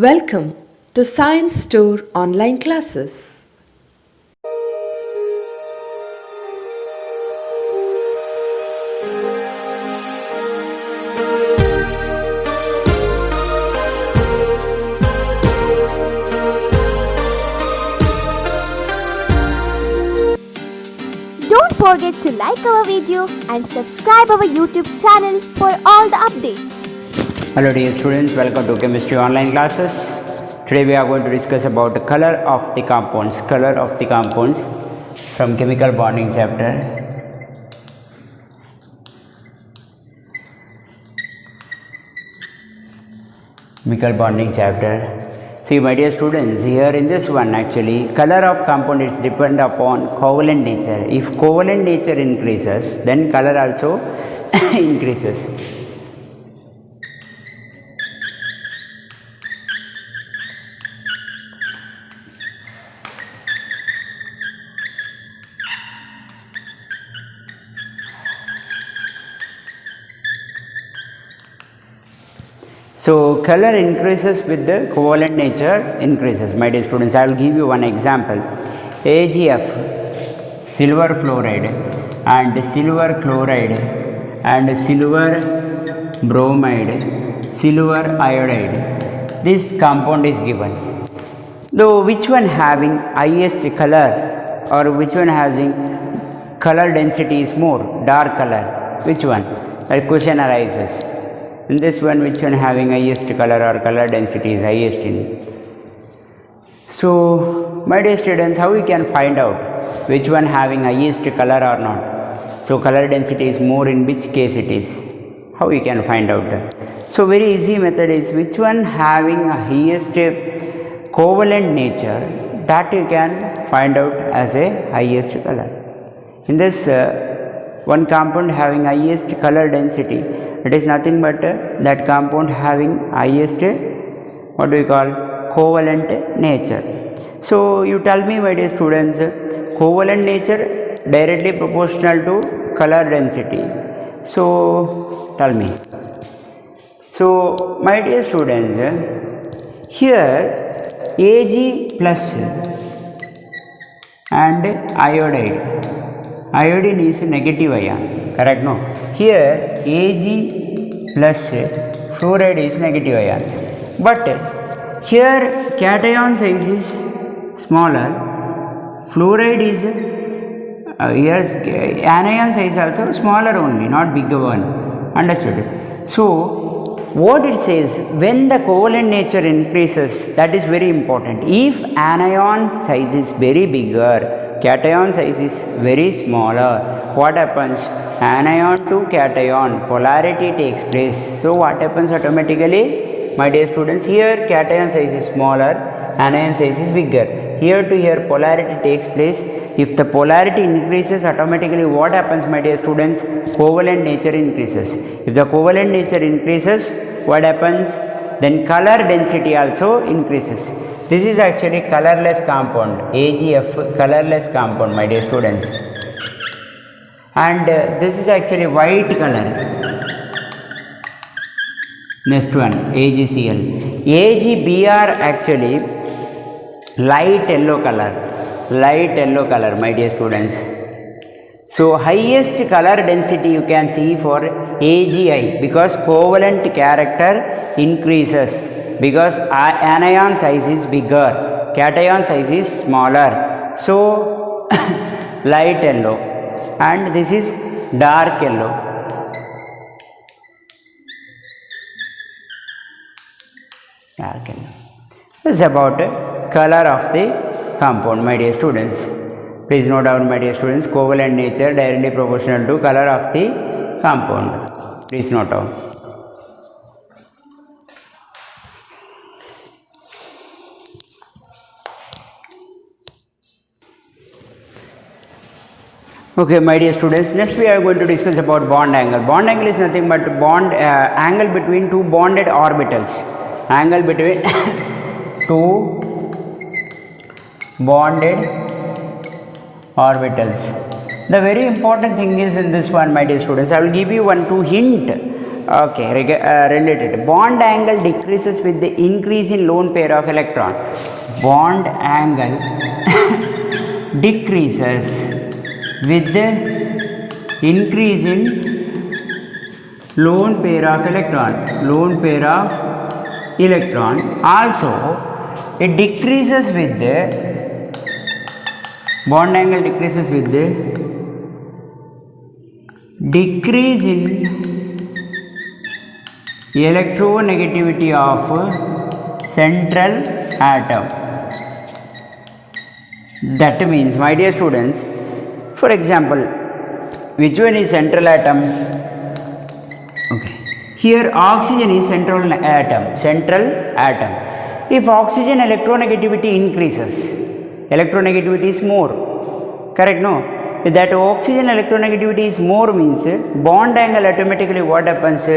Welcome to Science Store online classes. Don't forget to like our video and subscribe our YouTube channel for all the updates. Hello dear students, welcome to chemistry online classes. Today we are going to discuss about the color of the compounds from chemical bonding chapter. See my dear students, here in this one actually color of compound is depend upon covalent nature. If covalent nature increases, then color also increases. So, color increases with the covalent nature increases. My dear students, I will give you one example. AgF, silver fluoride and silver chloride and silver bromide, silver iodide. This compound is given. Though which one having highest color or which one having color density is more, dark color, which one? A question arises. In this one, which one having highest color or color density is highest in? So, my dear students, how we can find out which one having highest color or not? So, color density is more in which case it is? How we can find out that? So, very easy method is which one having a highest covalent nature, that you can find out as a highest color. In this one compound having highest color density, it is nothing but that compound having highest what do we call covalent nature. So you tell me my dear students, covalent nature directly proportional to color density. So tell me. So my dear students, here Ag plus and iodine is negative ion, correct? No, here Ag plus fluoride is negative ion, but here cation size is smaller, fluoride is here anion size also smaller only, not bigger one. Understood? So what it says, when the covalent nature increases, that is very important. If anion size is very bigger, cation size is very smaller, what happens? Anion to cation polarity takes place. So what happens automatically? My dear students, here cation size is smaller, anion size is bigger. Here to here polarity takes place. If the polarity increases, automatically what happens, my dear students? Covalent nature increases. If the covalent nature increases, what happens? Then color density also increases. This is actually colorless compound, AgF, colorless compound, my dear students. And this is actually white color. Next one, AgCl. AgBr actually light yellow color, my dear students. So highest color density you can see for AgI, because covalent character increases, because anion size is bigger, cation size is smaller. So light yellow, and this is dark yellow. This is about color of the compound, my dear students. Please note down, my dear students, covalent nature directly proportional to color of the compound. Please note down. Okay, my dear students, next we are going to discuss about bond angle. Bond angle is nothing but angle between two bonded orbitals. Angle between two bonded orbitals. The very important thing is in this one, my dear students, I will give you two hint Okay, related. Bond angle decreases with the increase in lone pair of electron. Bond angle decreases with the increase in lone pair of electron. Lone pair of electron. Also, it decreases with the bond angle decreases with the decrease in electronegativity of central atom. That means, my dear students, for example, which one is central atom? Okay, here oxygen is central atom. If oxygen electronegativity increases, electronegativity is more, correct? No, if that oxygen electronegativity is more means bond angle automatically what happens?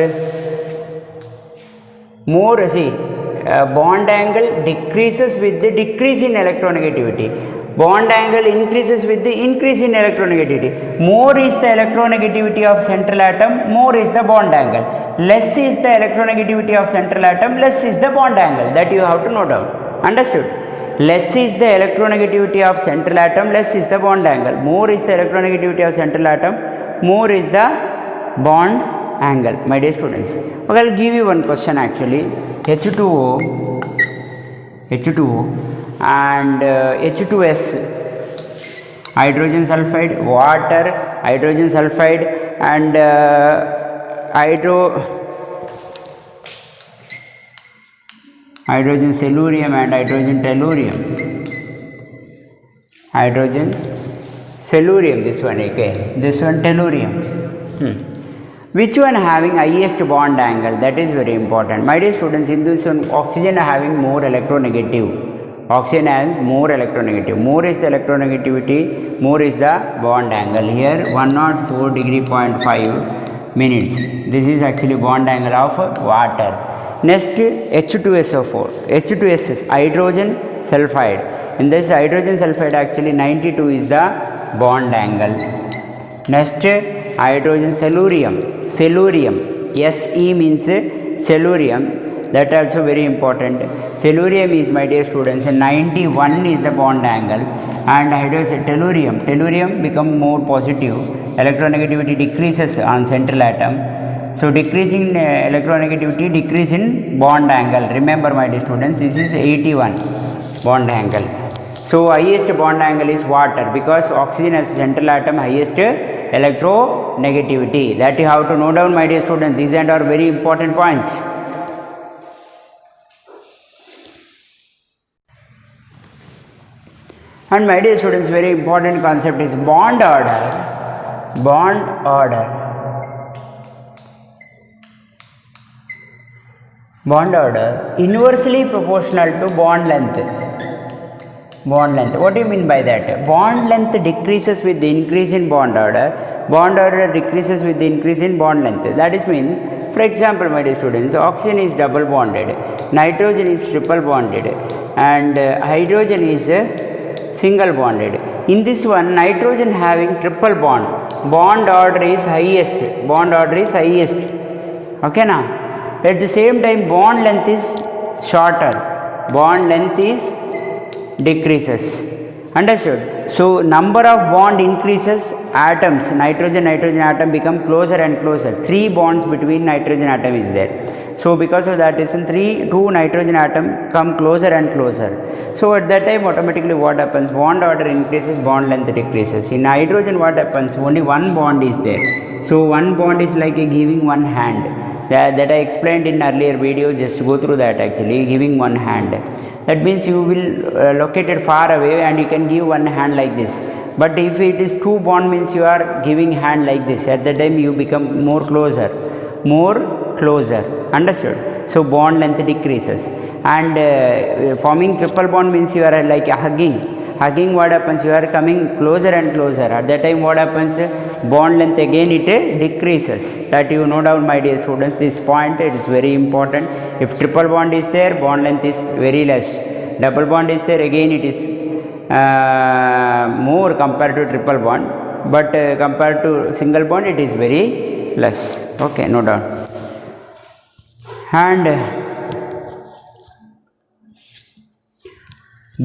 More, see, bond angle decreases with the decrease in electronegativity. Bond angle increases with the increase in electronegativity. More is the electronegativity of central atom, more is the bond angle. Less is the electronegativity of central atom, less is the bond angle. That you have to note down. Understood? Less is the electronegativity of central atom, less is the bond angle. More is the electronegativity of central atom, more is the bond angle. My dear students, okay, I will give you one question actually. H2O and H2S, hydrogen sulfide, water, hydrogen sulfide and hydrogen cellurium and hydrogen tellurium. Hydrogen cellurium, this one, okay, this one tellurium. Which one having highest bond angle? That is very important. My dear students, in this one, oxygen having more electronegative. Oxygen has more electronegative. More is the electronegativity, more is the bond angle. Here 104 degree 0.5 minutes. This is actually bond angle of water. Next, H2SO4. H2S is hydrogen sulfide. In this hydrogen sulfide actually 92 is the bond angle. Next, hydrogen cellurium. Se means cellurium. That also very important. Cellurium is, my dear students, 91 is the bond angle, and hydrogen tellurium become more positive. Electronegativity decreases on central atom. So decreasing electronegativity, decrease in bond angle. Remember, my dear students, this is 81 bond angle. So highest bond angle is water, because oxygen has central atom highest electronegativity. That you have to note down, my dear students. These are very important points. And my dear students, very important concept is bond order. Bond order inversely proportional to bond length. Bond length, what do you mean by that? Bond length decreases with the increase in bond order. Bond order decreases with the increase in bond length. That is mean, for example, my dear students, oxygen is double bonded, nitrogen is triple bonded, and hydrogen is single bonded. In this one, nitrogen having triple bond, bond order is highest. Okay now, at the same time bond length is shorter, bond length is decreases. Understood? So number of bond increases, atoms, nitrogen atom become closer and closer. 3 bonds between nitrogen atom is there. So because of that reason, 2 nitrogen atom come closer and closer. So at that time automatically what happens? Bond order increases, bond length decreases. In hydrogen what happens? Only one bond is there. So one bond is like giving one hand. That I explained in earlier video, just go through that actually, giving one hand. That means you will locate it far away and you can give one hand like this. But if it is 2 bond means you are giving hand like this. At that time you become more closer. Understood? So bond length decreases. And forming triple bond means you are like hugging. What happens? You are coming closer and closer. At that time what happens? Bond length again it decreases. That you know down, my dear students. This point, it is very important. If triple bond is there, bond length is very less. Double bond is there, again it is more compared to triple bond. But compared to single bond, it is very less. Okay, no doubt. And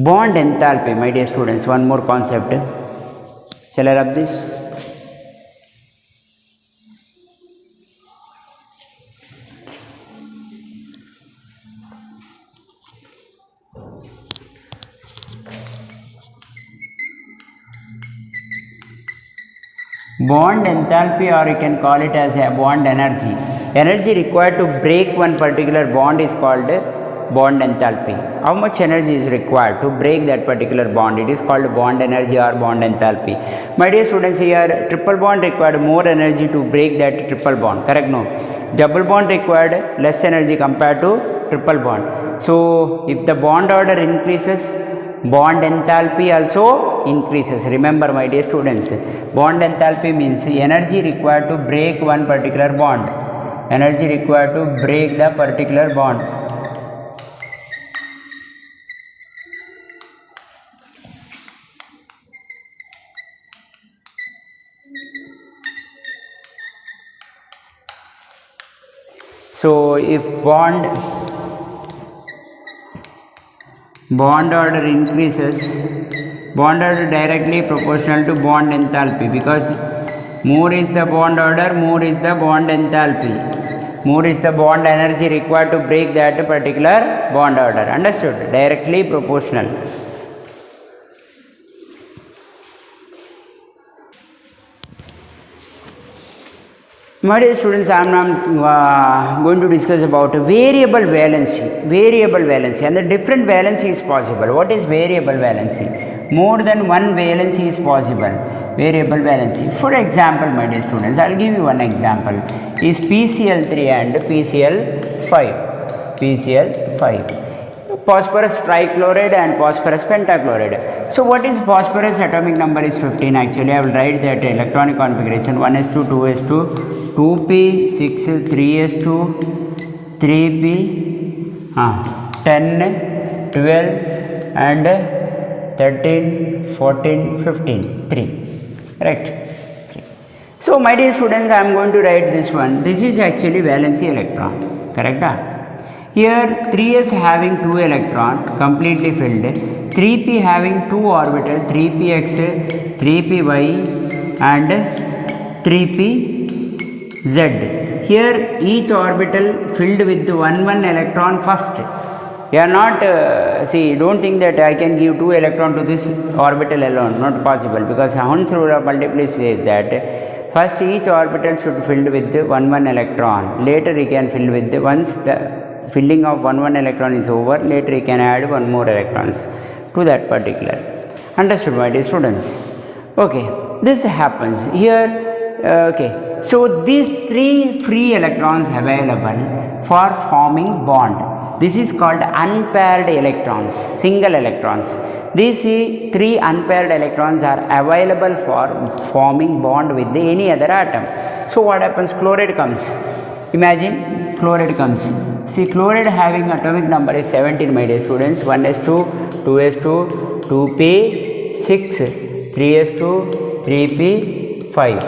bond enthalpy, my dear students, one more concept. Shall I rub this? Bond enthalpy, or you can call it as a bond energy. Energy required to break one particular bond is called bond enthalpy. How much energy is required to break that particular bond? It is called bond energy or bond enthalpy. My dear students, here triple bond required more energy to break that triple bond. Correct? No. Double bond required less energy compared to triple bond. So, if the bond order increases, bond enthalpy also increases. Remember, my dear students, bond enthalpy means energy required to break one particular bond. Energy required to break the particular bond. So, if bond order increases, bond order directly proportional to bond enthalpy, because more is the bond order, more is the bond enthalpy, more is the bond energy required to break that particular bond order. Understood? Directly proportional. My dear students, I am now going to discuss about variable valency. Variable valency, and the different valency is possible. What is variable valency? More than one valency is possible. Variable valency. For example, my dear students, I will give you one example. Is PCl3 and PCl5. PCl5. Phosphorus trichloride and phosphorus pentachloride. So, what is phosphorus atomic number is 15. Actually, I will write that electronic configuration 1s2, 2s2. 2p, 6, 3s2, 3p, 10, 12 and 13, 14, 15, 3, right. So, my dear students, I am going to write this one. This is actually valency electron, correct? Here 3s having 2 electron completely filled, 3p having 2 orbital, 3px, 3py and 3p Z. Here each orbital filled with one electron first. You are not, don't think that I can give 2 electron to this orbital alone, not possible, because Hund's rule of multiplicity says that first each orbital should filled with one electron, later you can fill with, once the filling of one electron is over, later you can add one more electrons to that particular. Understood, my dear students? Okay, this happens here. Okay. So, these 3 free electrons available for forming bond. This is called unpaired electrons, single electrons. These 3 unpaired electrons are available for forming bond with any other atom. So, what happens? Chloride comes. Imagine chloride comes. See, chloride having atomic number is 17, my dear students. 1s2, 2s2, 2p, 6, 3s2, 3p, 5.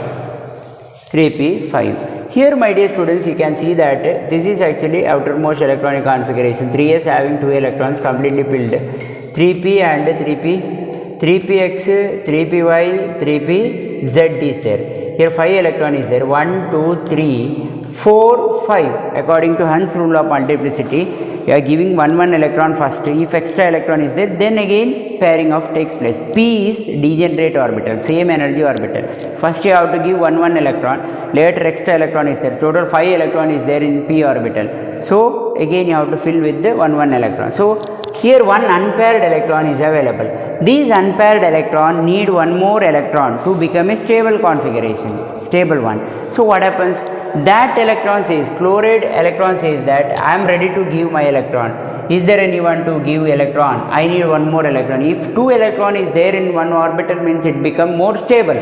3p5. Here, my dear students, you can see that this is actually outermost electronic configuration. 3s having 2 electrons completely filled. 3p and 3p, 3px, 3py, 3pz is there. Here 5 electron is there. 1, 2, 3, 4, 5. According to Hund's rule of multiplicity, you are giving one electron first. If extra electron is there, then again pairing of takes place. P is degenerate orbital, same energy orbital. First you have to give one electron, later extra electron is there. Total 5 electron is there in p orbital. So again you have to fill with the one electron. So here one unpaired electron is available. These unpaired electron need one more electron to become a stable configuration, stable one. So what happens? That electron says, chloride electron says that I am ready to give my electron. Is there anyone to give electron? I need one more electron. If 2 electron is there in one orbital, means it become more stable.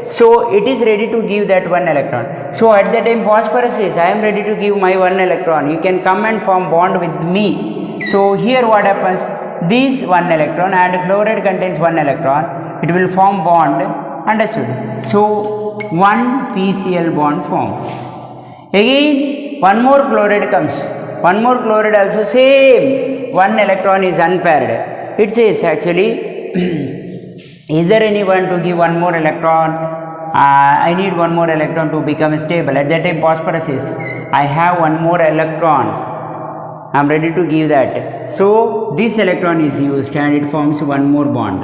So it is ready to give that one electron. So at that time phosphorus says, I am ready to give my one electron. You can come and form bond with me. So here what happens? This one electron and chloride contains one electron. It will form bond. Understood? So one PCl bond forms. Again one more chloride comes. one more chloride also same, one electron is unpaired. It says actually is there anyone to give one more electron? I need one more electron to become stable. At that time phosphorus says I have one more electron, I am ready to give that. So this electron is used and it forms one more bond.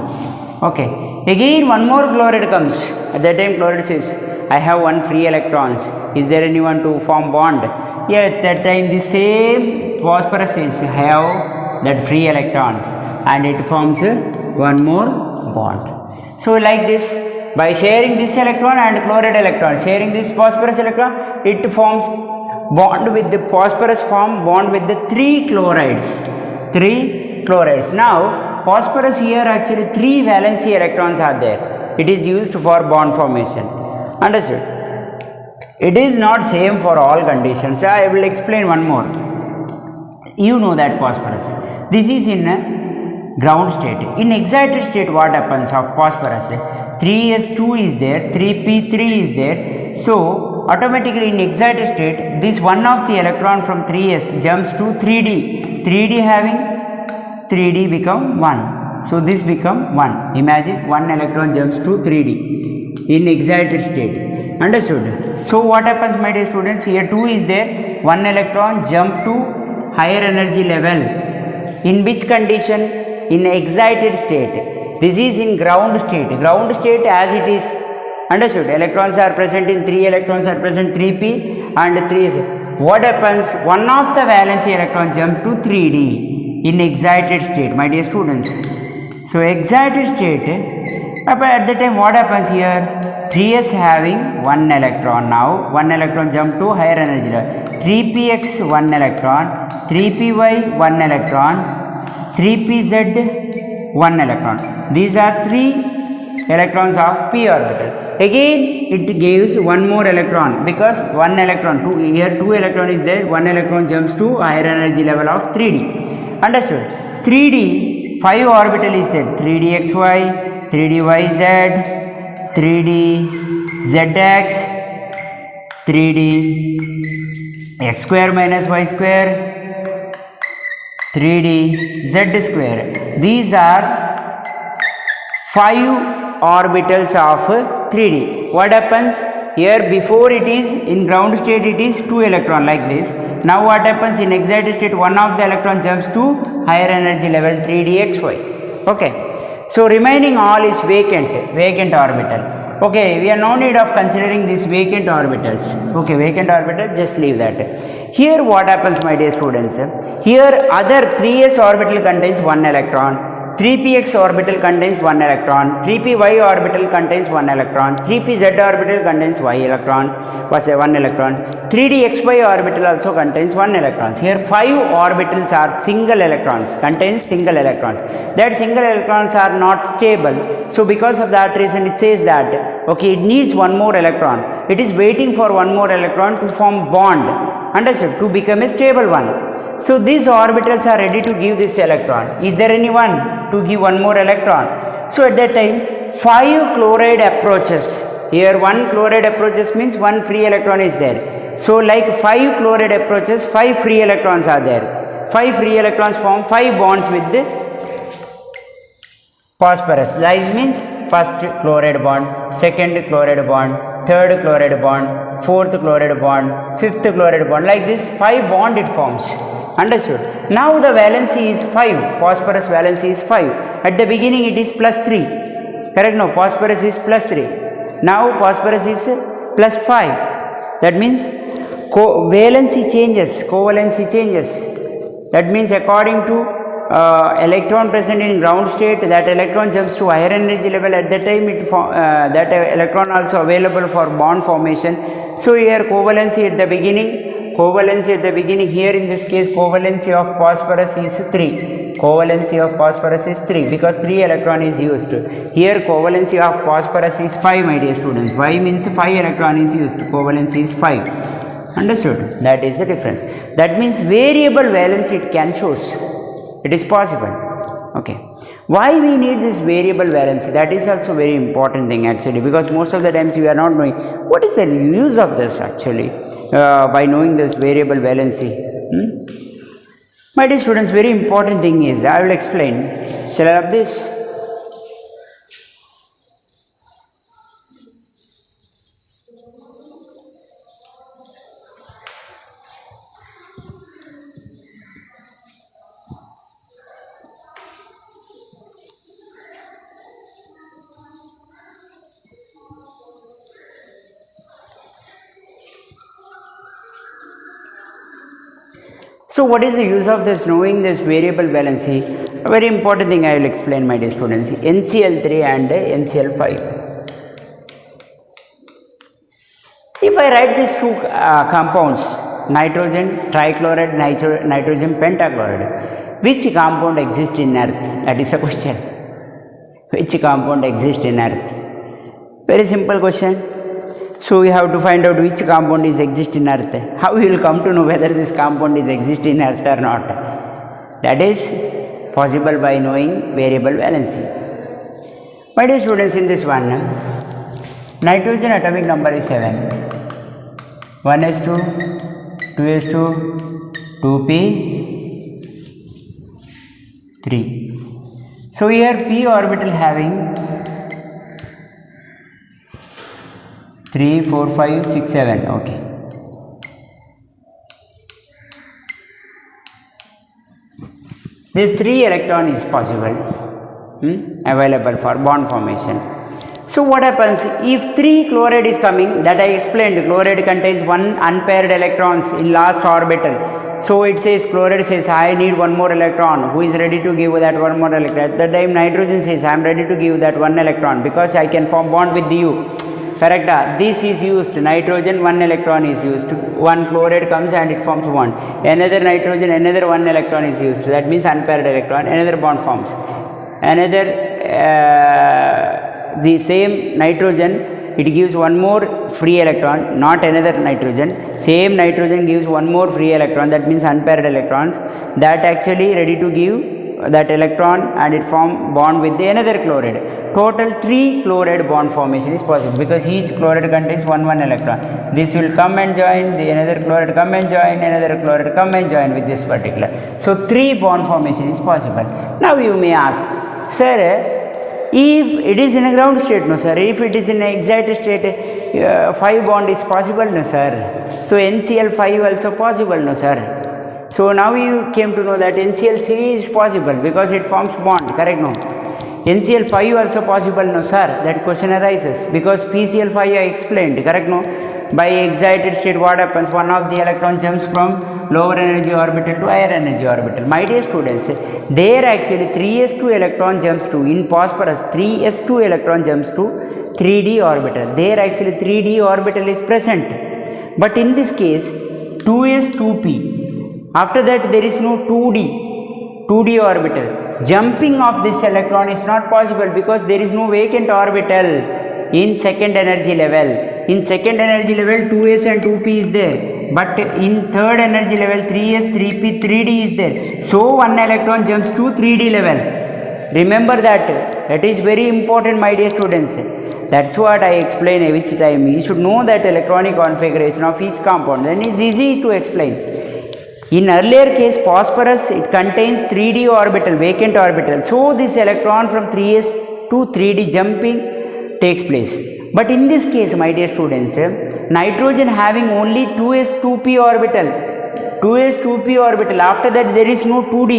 Okay, again one more chloride comes. At that time chloride says I have one free electrons, is there anyone to form bond? Yeah, at that time the same phosphorus says have that free electrons and it forms one more bond. So like this, by sharing this electron and chloride electron, sharing this phosphorus electron, it forms bond with the phosphorus form bond with the three chlorides. Now phosphorus here actually 3 valency electrons are there. It is used for bond formation. Understood? It is not same for all conditions. I will explain one more. You know that phosphorus, this is in a ground state. In excited state what happens of phosphorus? 3s2 is there, 3p3 is there. So automatically in excited state this one of the electron from 3s jumps to 3d. 3d having 3d become 1. So this become 1. Imagine one electron jumps to 3d in excited state. Understood? So what happens, my dear students? Here 2 is there, one electron jump to higher energy level. In which condition? In excited state. This is in ground state. Ground state as it is. Understood? Electrons are present in 3 electrons are present 3p and 3s. What happens? One of the valency electron jump to 3d in excited state, my dear students. So excited state, at the time what happens here? 3s having 1 electron. Now 1 electron jump to higher energy level. 3px 1 electron, 3py 1 electron, 3pz 1 electron. These are 3 electrons of p orbital. Again it gives one more electron because 1 electron, here 2 electron is there, 1 electron jumps to higher energy level of 3d. Understood? 3d, 5 orbital is there, 3dxy, 3dyz, 3dzx, 3d x square minus y square, 3d z square. These are 5 orbitals of 3d. What happens here? Before it is in ground state it is 2 electron like this. Now what happens in excited state? One of the electron jumps to higher energy level 3dxy. Okay, so remaining all is vacant orbital. Okay, we are no need of considering these vacant orbitals. Okay, vacant orbital, just leave that. Here what happens, my dear students? Here other 3s orbital contains 1 electron, 3px orbital contains 1 electron, 3py orbital contains 1 electron, 3pz orbital contains 1 electron, 3dxy orbital also contains 1 electrons. Here 5 orbitals are single electrons, contains single electrons. That single electrons are not stable. So because of that reason it says that okay, it needs one more electron. It is waiting for one more electron to form bond. Understood? To become a stable one. So these orbitals are ready to give this electron. Is there anyone to give one more electron? So at that time 5 chloride approaches. Here 1 chloride approaches means 1 free electron is there. So like 5 chloride approaches, 5 free electrons are there. 5 free electrons form 5 bonds with the phosphorus. Like means first chloride bond, second chloride bond, third chloride bond, fourth chloride bond, fifth chloride bond. Like this 5 bond it forms. Understood? Now the valency is 5. Phosphorus valency is 5. At the beginning it is plus 3. Correct? No, phosphorus is plus 3. Now phosphorus is plus 5. That means valency changes, covalency changes. That means according to electron present in ground state, that electron jumps to higher energy level. At that time that electron also available for bond formation. So here covalency at the beginning, here in this case covalency of phosphorus is 3. Covalency of phosphorus is 3 because 3 electron is used. Here covalency of phosphorus is 5, my dear students. Why means 5 electron is used, covalency is 5. Understood? That is the difference. That means variable valency it can shows. It is possible. Okay. Why we need this variable valency? That is also very important thing actually, because most of the times we are not knowing what is the use of this actually by knowing this variable valency. My dear students, very important thing is, I will explain. Shall I rub this? So what is the use of this knowing this variable valency? A very important thing I will explain, my dear students. NCl3 and NCl5. If I write these two compounds, nitrogen trichloride, nitrogen pentachloride, which compound exists in earth? That is the question. Which compound exists in earth? Very simple question. So we have to find out which compound is exist in earth. How we will come to know whether this compound is exist in earth or not? That is possible by knowing variable valency. My dear students, in this one, nitrogen atomic number is 7. 1s2, 2s2, 2p, 3. So here p orbital having 3, 4, 5, 6, 7. Okay. This 3 electron is possible, available for bond formation. So what happens if 3 chloride is coming? That I explained. Chloride contains 1 unpaired electrons in last orbital. So it says, chloride says, I need 1 more electron. Who is ready to give that 1 more electron? At that time nitrogen says, I am ready to give that 1 electron because I can form bond with you. Correct? This is used. Nitrogen, 1 electron is used. 1 chloride comes and it forms bond. Another nitrogen, another 1 electron is used. That means unpaired electron. Another bond forms. Another, the same nitrogen, it gives 1 more free electron, not another nitrogen. Same nitrogen gives 1 more free electron. That means unpaired electrons. That actually ready to give that electron and it form bond with the another chloride. Total 3 chloride bond formation is possible because each chloride contains 1 electron. This will come and join, the another chloride come and join, another chloride come and join with this particular. So 3 bond formation is possible. Now you may ask, sir, if it is in a ground state, no sir. If it is in an excited state, 5 bond is possible, no sir. So NCl5 also possible, no sir. So now you came to know that NCl3 is possible because it forms bond, correct? No. NCl5 also possible, no sir. That question arises because PCl5 I explained, correct? No. By excited state, what happens? One of the electron jumps from lower energy orbital to higher energy orbital. My dear students, there actually 3s2 electron jumps to, in phosphorus, 3s2 electron jumps to 3d orbital. There actually 3d orbital is present. But in this case, 2s2p. After that there is no 2d orbital. Jumping of this electron is not possible because there is no vacant orbital in second energy level. In second energy level 2s and 2p is there, but in third energy level 3s, 3p, 3d is there. So one electron jumps to 3d level. Remember that. That is very important, my dear students. That's what I explain each time. You should know that electronic configuration of each compound. Then it's easy to explain. In earlier case, phosphorus, it contains 3d orbital, vacant orbital. So this electron from 3s to 3d jumping takes place. But in this case, my dear students, nitrogen having only 2s 2p orbital. 2s 2p orbital. After that there is no 2d.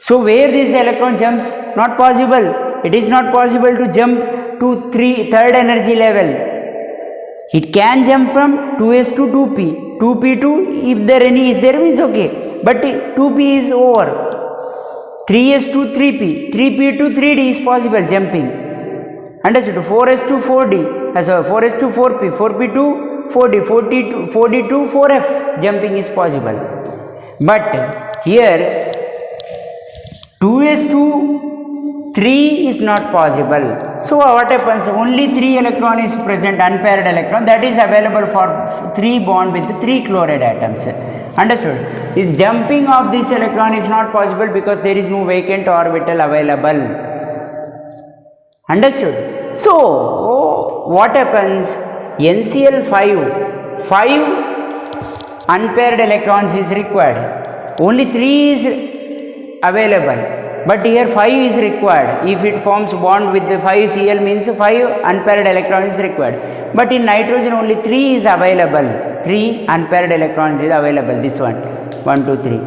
So where this electron jumps? Not possible. It is not possible to jump to third energy level. It can jump from 2s to 2p. 2p to, if there any is there, means okay. But 2p is over. 3s to 3p. 3p to 3d is possible jumping. Understood? 4s to 4d. So 4s to 4p. 4p to 4d. 4d to 4f jumping is possible. But here 2s to 3 is not possible. So what happens? Only 3 electron is present, unpaired electron, that is available for 3 bond with 3 chloride atoms. Understood? This jumping of this electron is not possible because there is no vacant orbital available. Understood? So what happens? NCl5, 5 unpaired electrons is required. only 3 is available, but here 5 is required. If it forms bond with the 5Cl means 5 unpaired electron is required, but in nitrogen only 3 is available, 3 unpaired electrons is available, this one 1 2 3.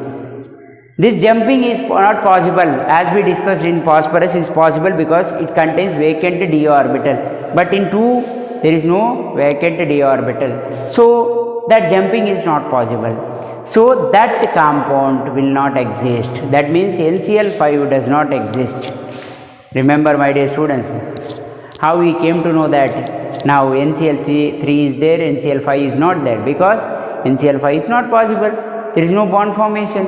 This jumping is not possible, as we discussed in phosphorus is possible because it contains vacant d orbital, but in 2 there is no vacant d orbital, so that jumping is not possible. So that compound will not exist. That means NCl5 does not exist. Remember, my dear students, how we came to know that now NCl3 is there, NCl5 is not there, because NCl5 is not possible. There is no bond formation.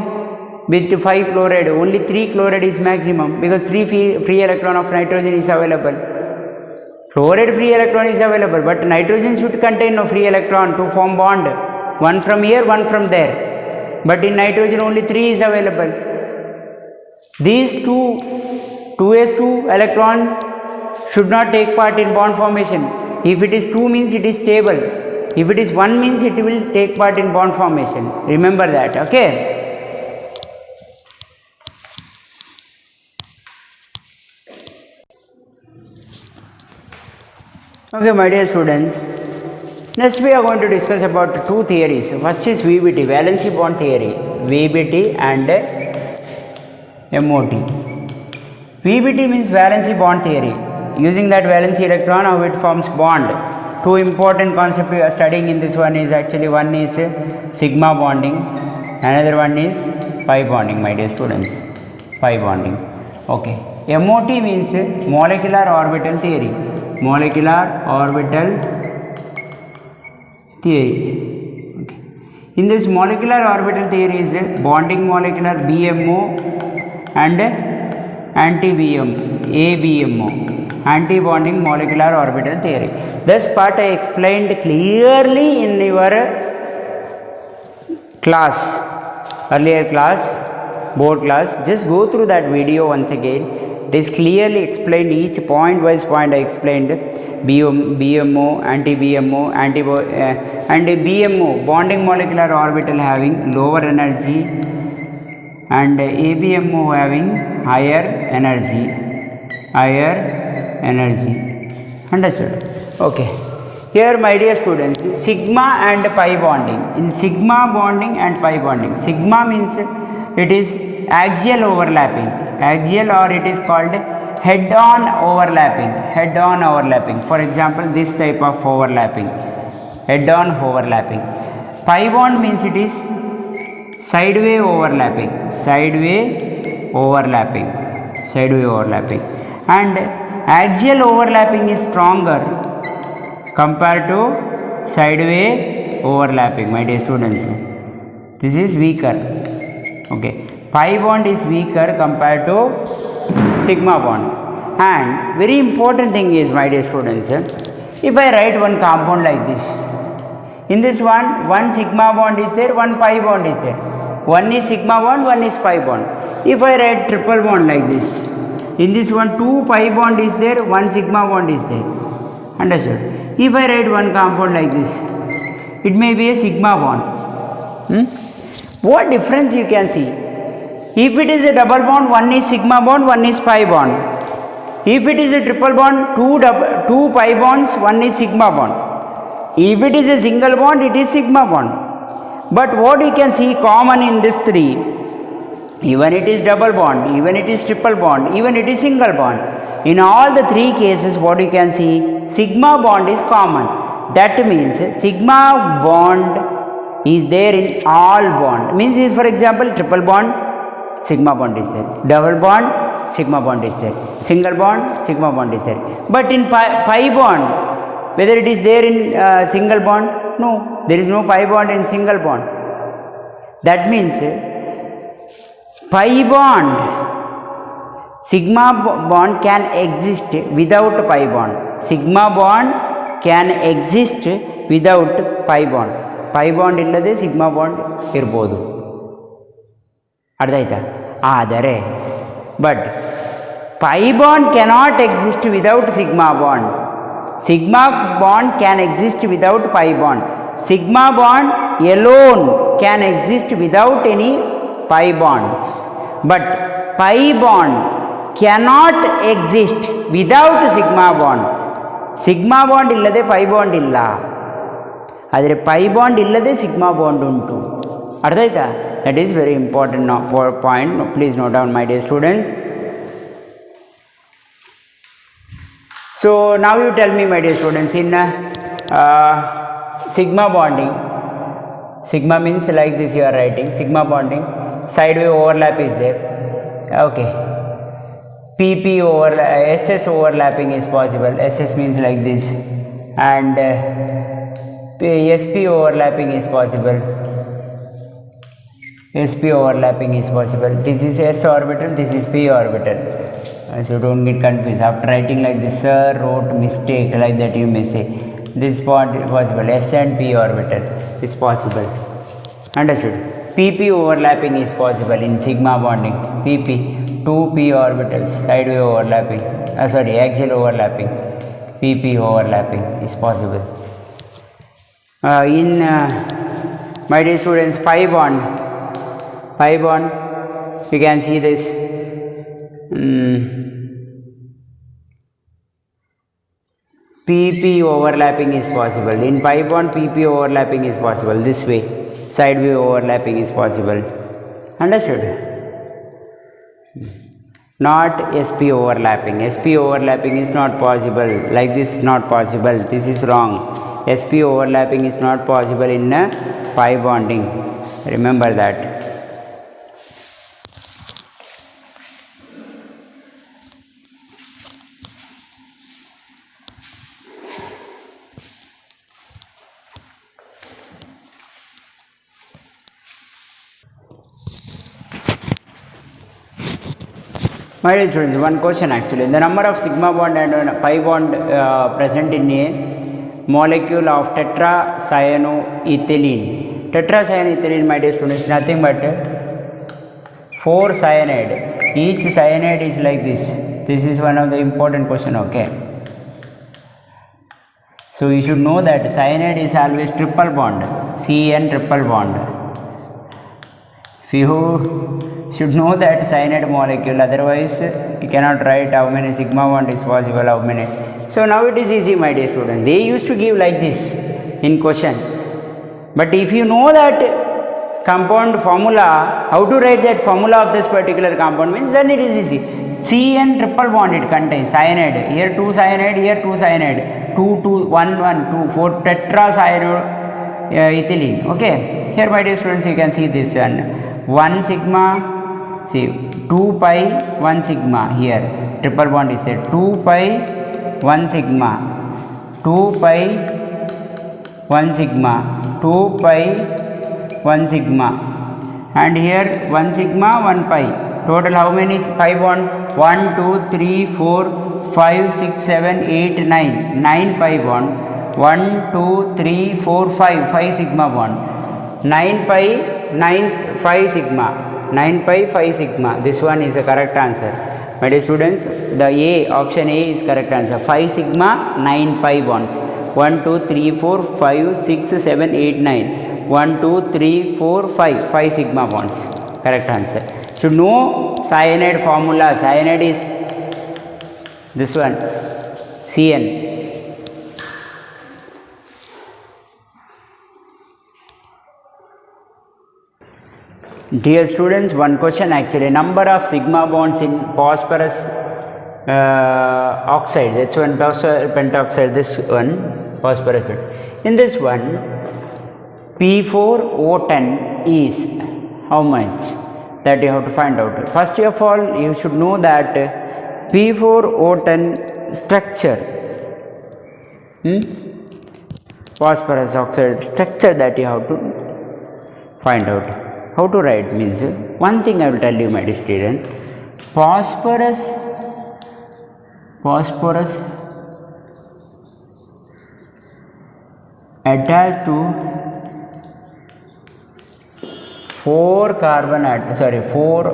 With 5 chloride, only 3 chloride is maximum, because 3 free electron of nitrogen is available. Chloride free electron is available, but nitrogen should contain no free electron to form bond. One from here, one from there. But in nitrogen only 3 is available. These 2s2 electron should not take part in bond formation. If it is 2 means it is stable. If it is 1 means it will take part in bond formation. Remember that, okay? Okay, my dear students, next we are going to discuss about 2 theories. First is VBT, valency bond theory, VBT and MOT. VBT means valency bond theory. Using that valency electron, how it forms bond. 2 important concepts we are studying in this one is actually, one is sigma bonding, another one is pi bonding, my dear students, pi bonding. Okay, MOT means molecular orbital theory. Molecular orbital theory. Okay. In this molecular orbital theory is bonding molecular BMO and ABMO, anti-bonding molecular orbital theory. This part I explained clearly in your class, earlier class, board class. Just go through that video once again. It is clearly explained, each point wise point I explained. BMO, anti-BMO, and BMO, bonding molecular orbital having lower energy, and ABMO having higher energy. Understood? Okay. Here, my dear students, sigma and pi bonding. In sigma bonding and pi bonding, sigma means it is axial overlapping, axial, or it is called head-on overlapping. For example, this type of overlapping, head-on overlapping. Pi bond means it is sideway overlapping, and axial overlapping is stronger compared to sideway overlapping, my dear students. This is weaker. Okay, pi bond is weaker compared to sigma bond. And very important thing is, my dear students, if I write one compound like this, in this one sigma bond is there, one pi bond is there. One is sigma bond, one is pi bond. If I write triple bond like this, in this one 2 pi bond is there, one sigma bond is there. Understood? If I write one compound like this, it may be a sigma bond. What difference you can see? If it is a double bond, one is sigma bond, one is pi bond. If it is a triple bond, two pi bonds, one is sigma bond. If it is a single bond, it is sigma bond. But what you can see common in this 3, even it is double bond, even it is triple bond, even it is single bond, in all the 3 cases what you can see, sigma bond is common. That means sigma bond is there in all bond. Means for example, triple bond, sigma bond is there, double bond, sigma bond is there, single bond, sigma bond is there. But in pi bond, whether it is there in single bond, no, there is no pi bond in single bond. That means pi bond, sigma bond can exist without pi bond. Sigma bond can exist without pi bond. Pi bond illade sigma bond irbodu. ಅರ್ಥ ಆದರೆ but pi bond cannot exist without sigma bond. Sigma bond can exist without pi bond. Sigma bond alone can exist without any pi bonds, but pi bond cannot exist without sigma bond. Sigma bond illade pi bond illa, ಆದರೆ pi bond illade sigma bond untu. ಅರ್ಥ ಆಯ್ತಾ? That is very important point. Please note down, my dear students. So now you tell me, my dear students, in sigma bonding, sigma means like this you are writing, sigma bonding, sideway overlap is there, okay. PP SS overlapping is possible, SS means like this, and SP overlapping is possible, SP overlapping is possible. This is S orbital, this is P orbital. So don't get confused. After writing like this, sir wrote mistake, like that you may say. This part is possible. S and P orbital is possible. Understood? PP overlapping is possible in sigma bonding. PP, 2 P orbitals, sideway overlapping. Axial overlapping. PP overlapping is possible. In my dear students, pi bond, you can see this. PP overlapping is possible. In pi bond, PP overlapping is possible. This way, sideway overlapping is possible. Understood? Not SP overlapping. SP overlapping is not possible. Like this, not possible. This is wrong. SP overlapping is not possible in pi bonding. Remember that. My dear students, one question actually. The number of sigma bond and pi bond present in a molecule of tetracyanoethylene. Tetracyanoethylene, my dear students, nothing but 4 cyanide. Each cyanide is like this. This is one of the important question, okay. So you should know that cyanide is always triple bond, CN triple bond. If you should know that cyanide molecule, otherwise you cannot write how many sigma bond is possible, how many. So now it is easy, my dear students. They used to give like this in question, but if you know that compound formula, how to write that formula of this particular compound means, then it is easy. CN triple bond it contains cyanide, here 2 cyanide, here 2 cyanide, 2 2 1 1 2 4 tetracyanoethylene. Okay, here my dear students, you can see this one, 1 sigma, see 2 pi 1 sigma, here triple bond is there, 2 pi 1 sigma, 2 pi 1 sigma, 2 pi 1 sigma, and here 1 sigma 1 pi. Total how many pi bond? 1 2 3 4 5 6 7 8 9, 9 pi bond. 1 2 3 4 5 sigma bond. 9 pi 9 5 sigma, 9 pi 5 sigma. This one is the correct answer. My dear students, the A, option A is correct answer. 5 sigma, 9 pi bonds. 1 2 3 4 5 6 7 8 9. 1 2 3 4 5 sigma bonds. Correct answer. To know cyanide formula, cyanide is this one, CN. Dear students, one question actually. Number of sigma bonds in phosphorus oxide. That's one pentoxide. This one phosphorus. In this one, P4O10 is how much? That you have to find out. First of all, you should know that P4O10 structure, phosphorus oxide structure, that you have to find out. How to write means, one thing I will tell you, my dear student, phosphorus attached to 4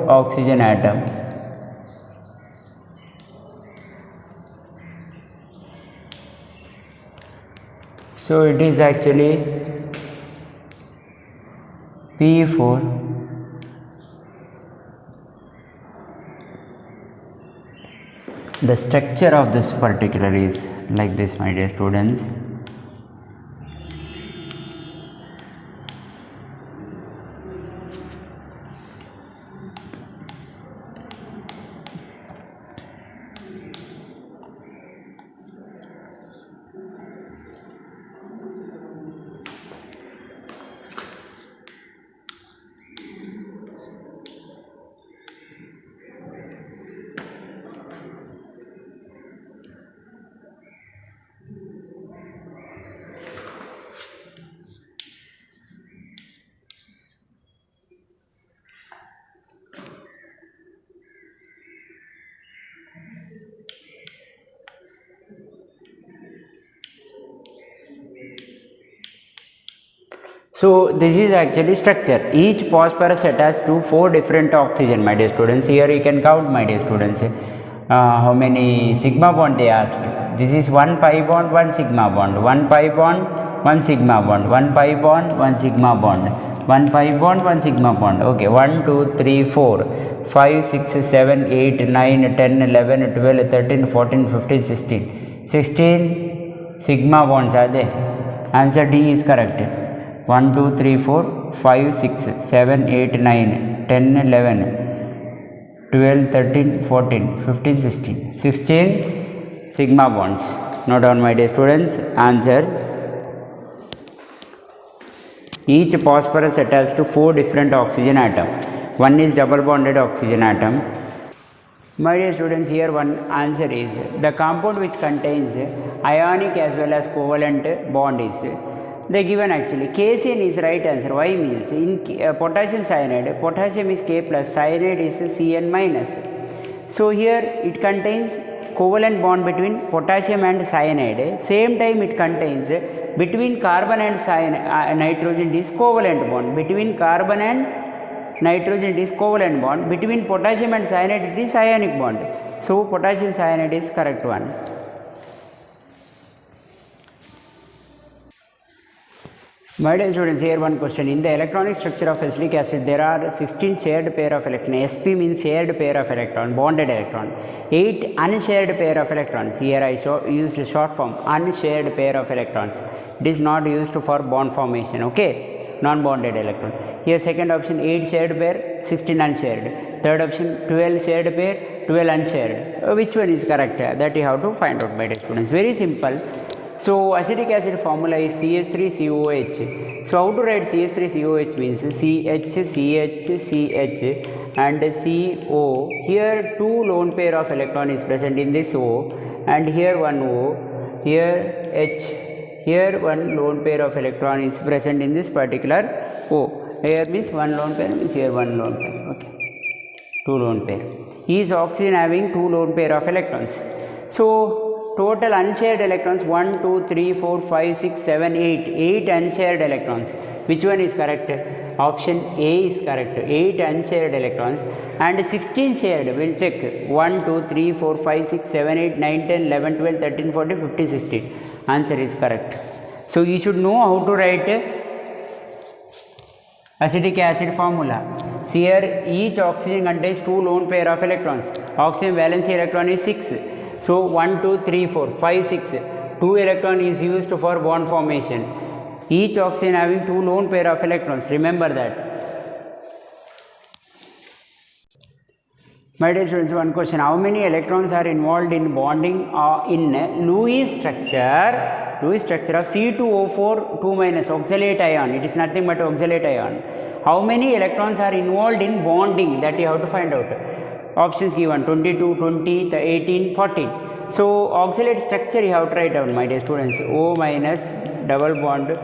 oxygen atom. So it is actually P4 the structure of this particular is like this, my dear students. So this is actually structure. Each phosphorus attached to 4 different oxygen, my dear students. Here you can count, my dear students, how many sigma bond they asked. This is 1 pi bond, 1 sigma bond, 1 pi bond, 1 sigma bond, 1 pi bond, 1 sigma bond, 1 pi bond, 1 sigma bond. Okay, 1, 2, 3, 4, 5, 6, 7, 8, 9, 10, 11, 12, 13, 14, 15, 16. 16 sigma bonds are there. Answer D is correct. 1, 2, 3, 4, 5, 6, 7, 8, 9, 10, 11, 12, 13, 14, 15, 16. 16 sigma bonds. Note down, my dear students. Answer. Each phosphorus attached to 4 different oxygen atom. One is double bonded oxygen atom. My dear students, here one answer is the compound which contains ionic as well as covalent bond is they given actually. KCN is right answer. Why means in potassium cyanide, potassium is K plus, cyanide is Cn minus. So here it contains covalent bond between potassium and cyanide. Same time it contains between carbon and nitrogen is covalent bond. Between carbon and nitrogen it is covalent bond. Between potassium and cyanide it is ionic bond. So potassium cyanide is correct one. My dear students, here one question. In the electronic structure of acetic acid, there are 16 shared pair of electrons. Sp means shared pair of electron, bonded electron. 8 unshared pair of electrons. Here I used the short form, unshared pair of electrons. It is not used for bond formation, okay? Non-bonded electron. Here second option, 8 shared pair, 16 unshared. Third option, 12 shared pair, 12 unshared. Which one is correct? That you have to find out, my dear students. Very simple. So acetic acid formula is CH3COH. So how to write CH3COH means CH and CO. Here 2 lone pair of electron is present in this O, and here one O, here H, here one lone pair of electron is present in this particular O. Here means one lone pair, means here one lone pair. Okay, 2 lone pair. Is oxygen having 2 lone pair of electrons. So total unshared electrons 1, 2, 3, 4, 5, 6, 7, 8. 8 unshared electrons. Which one is correct? Option A is correct. 8 unshared electrons and 16 shared. We'll check. 1, 2, 3, 4, 5, 6, 7, 8, 9, 10, 11, 12, 13, 14, 15, 16. Answer is correct. So you should know how to write acetic acid formula. See here each oxygen contains 2 lone pair of electrons. Oxygen valency electron is 6. So 1, 2, 3, 4, 5, 6. 2 electron is used for bond formation. Each oxygen having 2 lone pair of electrons. Remember that. My dear students, one question. How many electrons are involved in bonding in Lewis structure? Lewis structure of C2O4 2 minus oxalate ion. It is nothing but oxalate ion. How many electrons are involved in bonding? That you have to find out. Options given 22, 20, 18, 14. So oxalate structure you have to write down, my dear students. O minus double bond,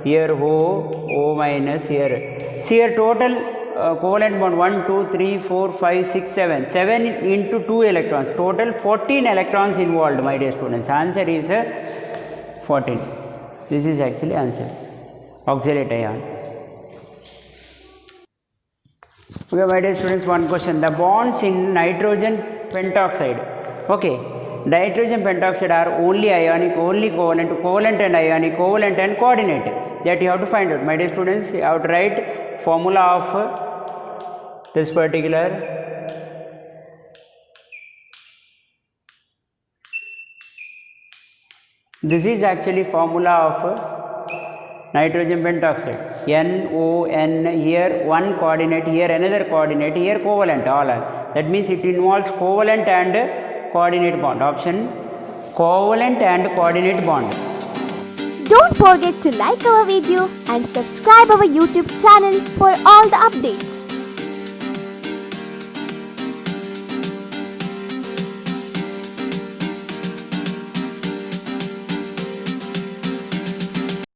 here O minus, here. See here total covalent bond 1, 2, 3, 4, 5, 6, 7. 7 into 2 electrons. Total 14 electrons involved, my dear students. Answer is 14. This is actually answer. Oxalate ion. Okay, my dear students, one question. The bonds in nitrogen pentoxide. Okay, nitrogen pentoxide are only ionic, only covalent and ionic, covalent and coordinate. That you have to find out. My dear students, you have to write formula of this particular This is actually formula of nitrogen pentoxide. NON, here one coordinate, here another coordinate, here covalent, all are. That means it involves covalent and coordinate bond. Option covalent and coordinate bond. Don't forget to like our video and subscribe our YouTube channel for all the updates.